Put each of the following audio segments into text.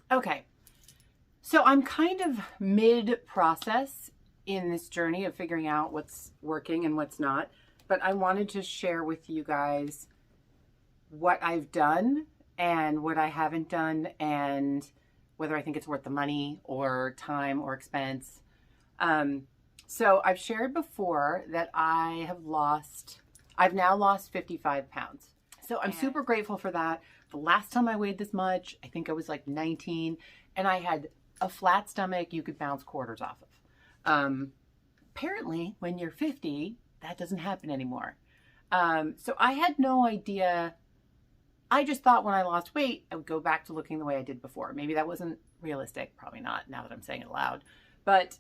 Okay, so I'm kind of mid-process in this journey of figuring out what's working and what's not, but I wanted to share with you guys what I've done and what I haven't done and whether I think it's worth the money or time or expense. So I've shared before that I've now lost 55 pounds. So I'm super grateful for that. The last time I weighed this much, I think I was like 19, and I had a flat stomach you could bounce quarters off of. Apparently, when you're 50, that doesn't happen anymore. So I had no idea. I just thought when I lost weight, I would go back to looking the way I did before. Maybe that wasn't realistic. Probably not now that I'm saying it loud. But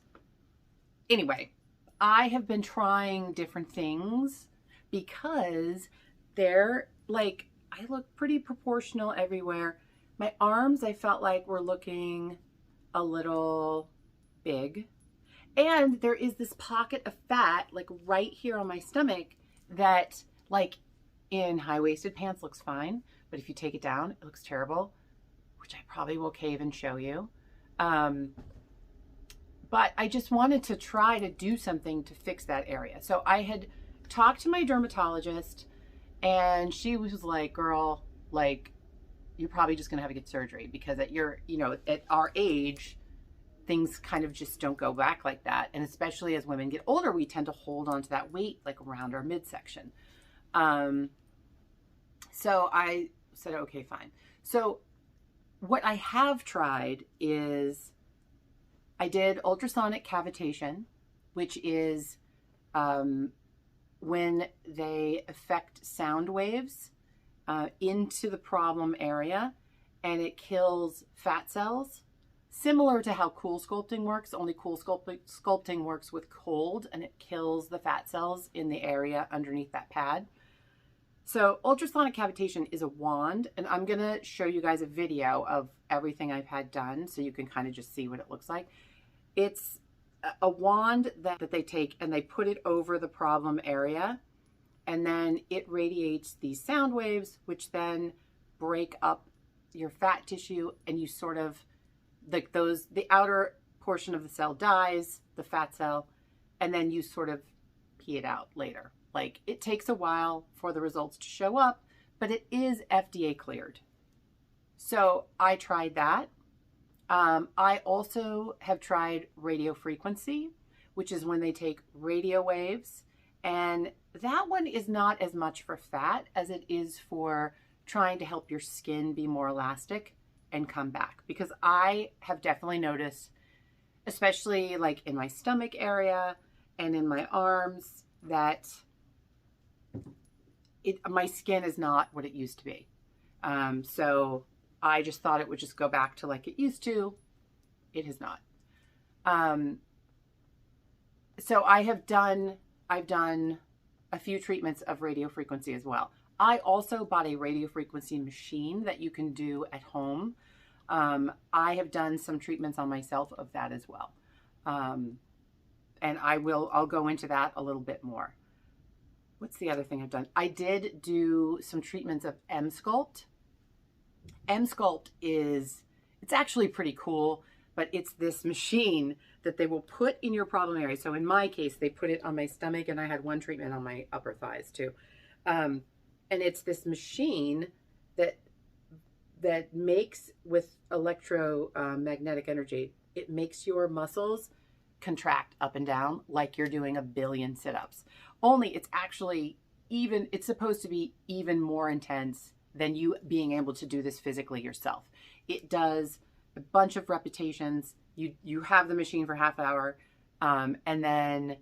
anyway, I have been trying different things because they're like, I look pretty proportional everywhere. My arms, I felt like were looking a little big. And there is this pocket of fat, like right here on my stomach, that like in high-waisted pants looks fine. But if you take it down, it looks terrible, which I probably will cave and show you. But I just wanted to try to do something to fix that area. So I had talked to my dermatologist, and she was like, girl, like, you're probably just going to have to get surgery because at at our age, things kind of just don't go back like that. And especially as women get older, we tend to hold on to that weight like around our midsection. So I said, okay, fine. So what I have tried is I did ultrasonic cavitation, which is when they affect sound waves into the problem area, and it kills fat cells, similar to how cool sculpting works, only cool sculpting works with cold, and it kills the fat cells in the area underneath that pad. So ultrasonic cavitation is a wand, and I'm going to show you guys a video of everything I've had done so you can kind of just see what it looks like. It's a wand that they take and they put it over the problem area, and then it radiates these sound waves, which then break up your fat tissue, and you sort of, like the outer portion of the cell dies, the fat cell, and then you sort of pee it out later. Like, it takes a while for the results to show up, but it is FDA cleared. So I tried that. I also have tried radio frequency, which is when they take radio waves. And that one is not as much for fat as it is for trying to help your skin be more elastic and come back. Because I have definitely noticed, especially like in my stomach area and in my arms, that my skin is not what it used to be. So I just thought it would just go back to like it used to. It has not. So I've done a few treatments of radio frequency as well. I also bought a radio frequency machine that you can do at home. I have done some treatments on myself of that as well. And I'll go into that a little bit more. What's the other thing I've done? I did do some treatments of sculpt. Sculpt it's actually pretty cool, but it's this machine that they will put in your problem area. So in my case, they put it on my stomach, and I had one treatment on my upper thighs too. And it's this machine that makes, with electromagnetic energy, it makes your muscles contract up and down like you're doing a billion sit-ups. Only it's supposed to be even more intense than you being able to do this physically yourself. It does a bunch of repetitions. You have the machine for half an hour, and then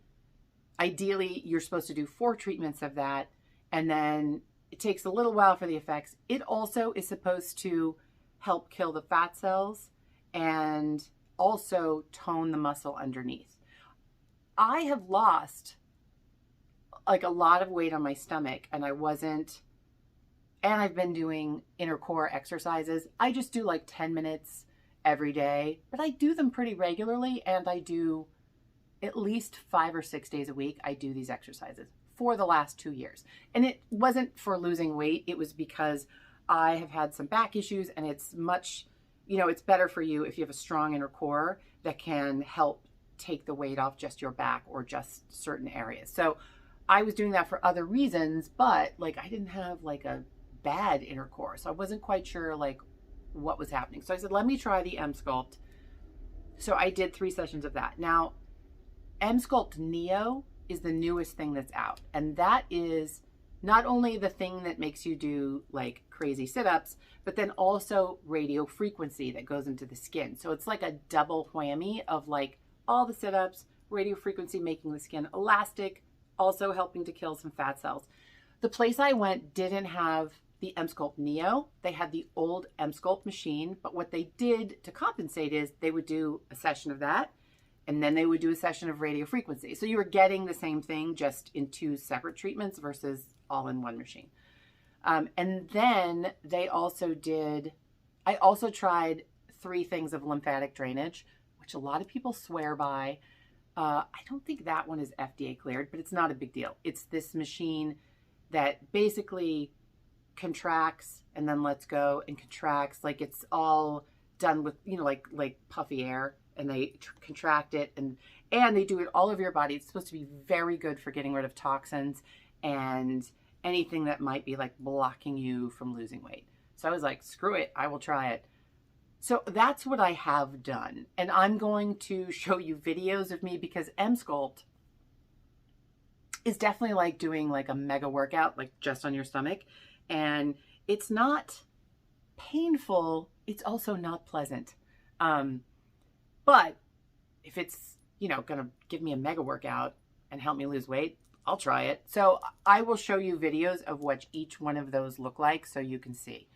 ideally you're supposed to do 4 treatments of that, and then it takes a little while for the effects. It also is supposed to help kill the fat cells and also tone the muscle underneath. I have lost like a lot of weight on my stomach, and I've been doing inner core exercises. I just do like 10 minutes every day, but I do them pretty regularly, and I do at least 5 or 6 days a week. I do these exercises for the last 2 years. And it wasn't for losing weight. It was because I have had some back issues, and it's much you know, it's better for you if you have a strong inner core that can help take the weight off just your back or just certain areas. So I was doing that for other reasons, but like I didn't have like a bad inner core. So I wasn't quite sure like what was happening. So I said, let me try the M Sculpt. So I did 3 sessions of that. Now, M Sculpt Neo is the newest thing that's out. And that is not only the thing that makes you do like crazy sit-ups, but then also radio frequency that goes into the skin. So it's like a double whammy of like all the sit-ups, radio frequency making the skin elastic, also helping to kill some fat cells. The place I went didn't have the M Sculpt Neo. They had the old M Sculpt machine, but what they did to compensate is they would do a session of that, and then they would do a session of radio frequency. So you were getting the same thing, just in 2 separate treatments versus all in one machine. And then they also did, I also tried 3 things of lymphatic drainage, which a lot of people swear by. I don't think that one is FDA cleared, but it's not a big deal. It's this machine that basically contracts and then lets go and contracts. Like it's all done with, you know, like puffy air, and they contract it and they do it all over your body. It's supposed to be very good for getting rid of toxins and anything that might be like blocking you from losing weight. So I was like, screw it, I will try it. So that's what I have done. And I'm going to show you videos of me because M Sculpt is definitely like doing like a mega workout, like just on your stomach. And it's not painful. It's also not pleasant. But if it's, you know, going to give me a mega workout and help me lose weight, I'll try it. So I will show you videos of what each one of those look like so you can see.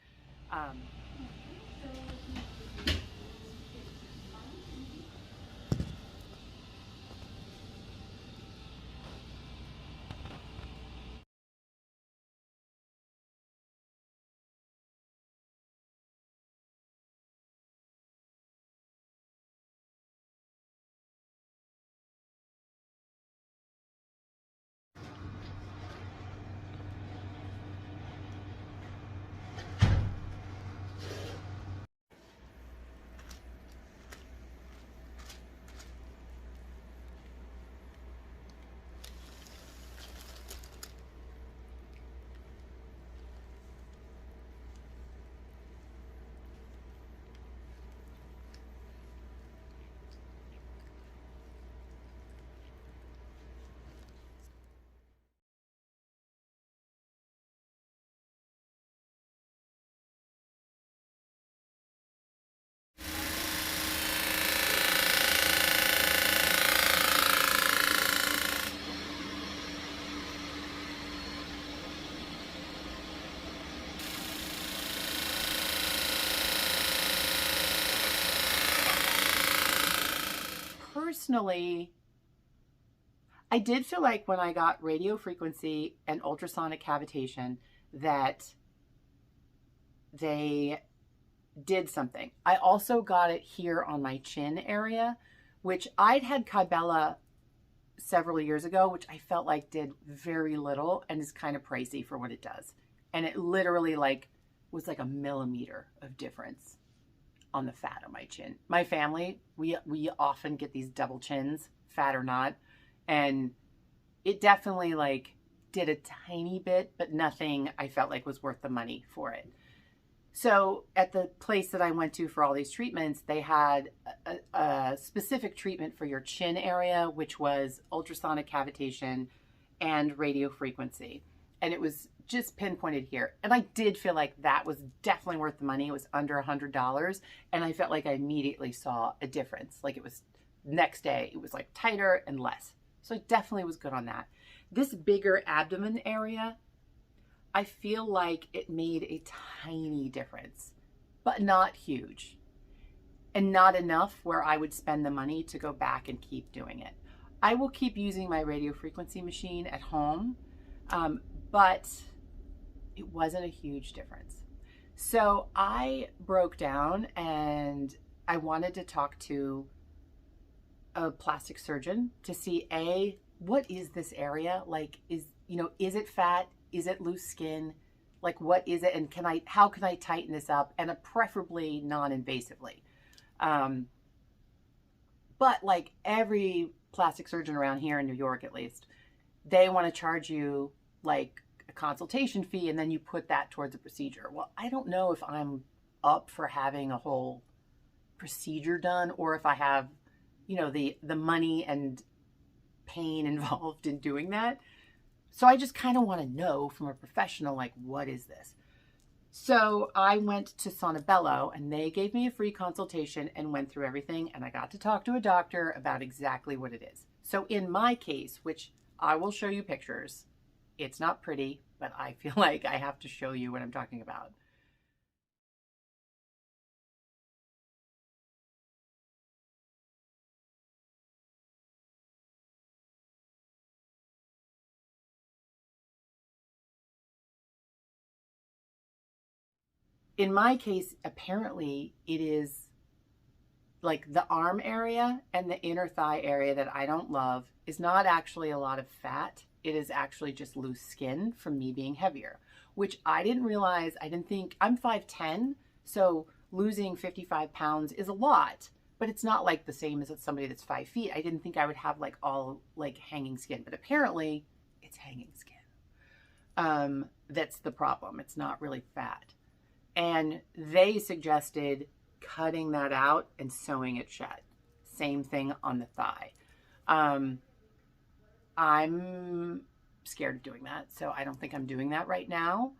Personally, I did feel like when I got radio frequency and ultrasonic cavitation that they did something. I also got it here on my chin area, which I'd had Kybella several years ago, which I felt like did very little and is kind of pricey for what it does. And it literally like was like a millimeter of difference on the fat on my chin. My family, we often get these double chins, fat or not, and it definitely like did a tiny bit, but nothing I felt like was worth the money for it. So at the place that I went to for all these treatments, they had a specific treatment for your chin area, which was ultrasonic cavitation and radio frequency. And it was just pinpointed here. And I did feel like that was definitely worth the money. It was under $100. And I felt like I immediately saw a difference. Like it was next day, it was like tighter and less. So it definitely was good on that. This bigger abdomen area, I feel like it made a tiny difference, but not huge. And not enough where I would spend the money to go back and keep doing it. I will keep using my radio frequency machine at home, but it wasn't a huge difference. So I broke down and I wanted to talk to a plastic surgeon to see what is this area? Like, is it fat? Is it loose skin? Like, what is it? And how can I tighten this up? And preferably non-invasively. But like every plastic surgeon around here in New York, at least, they want to charge you like a consultation fee, and then you put that towards a procedure. Well, I don't know if I'm up for having a whole procedure done, or if I have, you know, the money and pain involved in doing that. So I just kind of want to know from a professional, like, what is this? So I went to Sonobello, and they gave me a free consultation and went through everything, and I got to talk to a doctor about exactly what it is. So in my case, which I will show you pictures, it's not pretty, but I feel like I have to show you what I'm talking about. In my case, apparently it is like the arm area and the inner thigh area that I don't love is not actually a lot of fat. It is actually just loose skin from me being heavier, which I didn't realize. I didn't think. I'm 5'10", so losing 55 pounds is a lot, but it's not like the same as somebody that's 5 feet. I didn't think I would have like all like hanging skin, but apparently it's hanging skin. That's the problem. It's not really fat. And they suggested cutting that out and sewing it shut. Same thing on the thigh. I'm scared of doing that, so I don't think I'm doing that right now.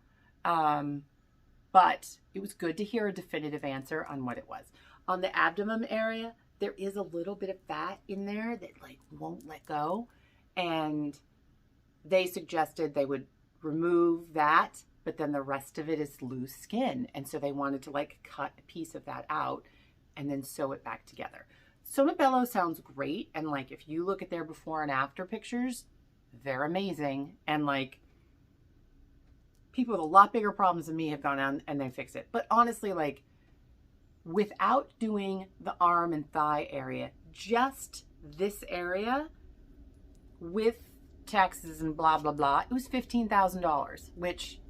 But it was good to hear a definitive answer on what it was. On the abdomen area, there is a little bit of fat in there that like won't let go. And they suggested they would remove that, but then the rest of it is loose skin. And so they wanted to like cut a piece of that out and then sew it back together. Sonobello sounds great. And like, if you look at their before and after pictures, they're amazing. And like, people with a lot bigger problems than me have gone on and they fix it. But honestly, like, without doing the arm and thigh area, just this area with taxes and blah, blah, blah, it was $15,000, which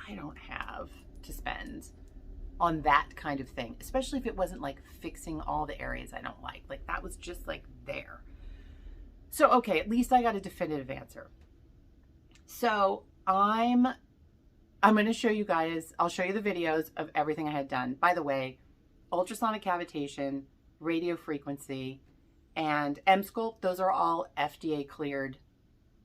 I don't have to spend on that kind of thing, especially if it wasn't like fixing all the areas I don't like. Like, that was just like there. So, okay, at least I got a definitive answer. So I'm going to show you guys, I'll show you the videos of everything I had done. By the way, ultrasonic cavitation, radio frequency, and sculpt, those are all FDA cleared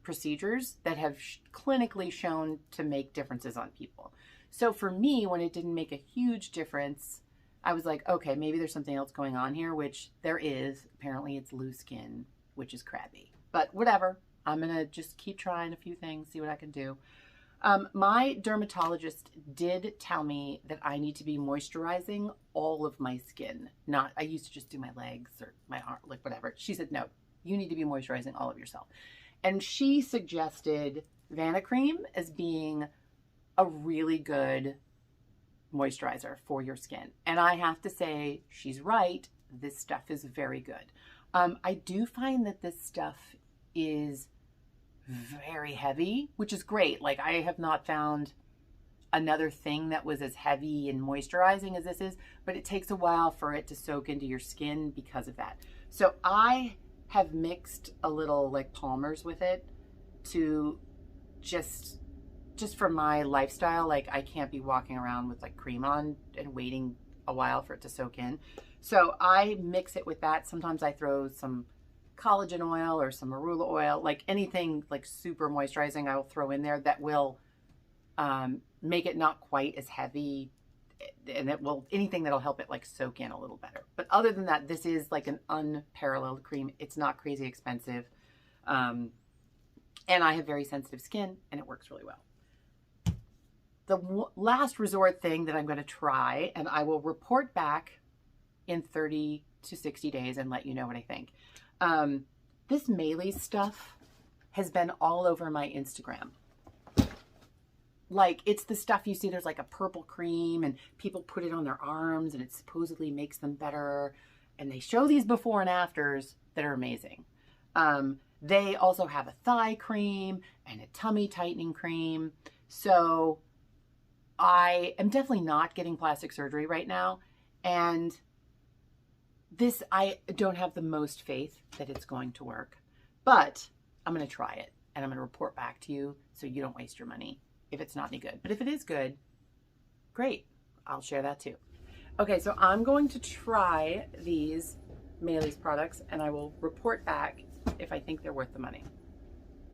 procedures that have clinically shown to make differences on people. So for me, when it didn't make a huge difference, I was like, okay, maybe there's something else going on here, which there is. Apparently it's loose skin, which is crabby. But whatever, I'm going to just keep trying a few things, see what I can do. My dermatologist did tell me that I need to be moisturizing all of my skin. I used to just do my legs or my arm, like whatever. She said, no, you need to be moisturizing all of yourself. And she suggested Vanicream as being a really good moisturizer for your skin. And I have to say, she's right. This stuff is very good. I do find that this stuff is very heavy, which is great. Like, I have not found another thing that was as heavy and moisturizing as this is, but it takes a while for it to soak into your skin because of that. So I have mixed a little like Palmer's with it to just for my lifestyle. Like, I can't be walking around with like cream on and waiting a while for it to soak in. So I mix it with that. Sometimes I throw some collagen oil or some marula oil, like anything like super moisturizing I will throw in there that will make it not quite as heavy, and it will, anything that'll help it like soak in a little better. But other than that, this is like an unparalleled cream. It's not crazy expensive. And I have very sensitive skin and it works really well. The last resort thing that I'm going to try, and I will report back in 30 to 60 days and let you know what I think. This Mealy stuff has been all over my Instagram. Like, it's the stuff you see, there's like a purple cream and people put it on their arms and it supposedly makes them better. And they show these before and afters that are amazing. They also have a thigh cream and a tummy tightening cream. So I am definitely not getting plastic surgery right now. And this, I don't have the most faith that it's going to work. But I'm going to try it. And I'm going to report back to you so you don't waste your money if it's not any good. But if it is good, great. I'll share that too. Okay, so I'm going to try these Maylis products and I will report back if I think they're worth the money.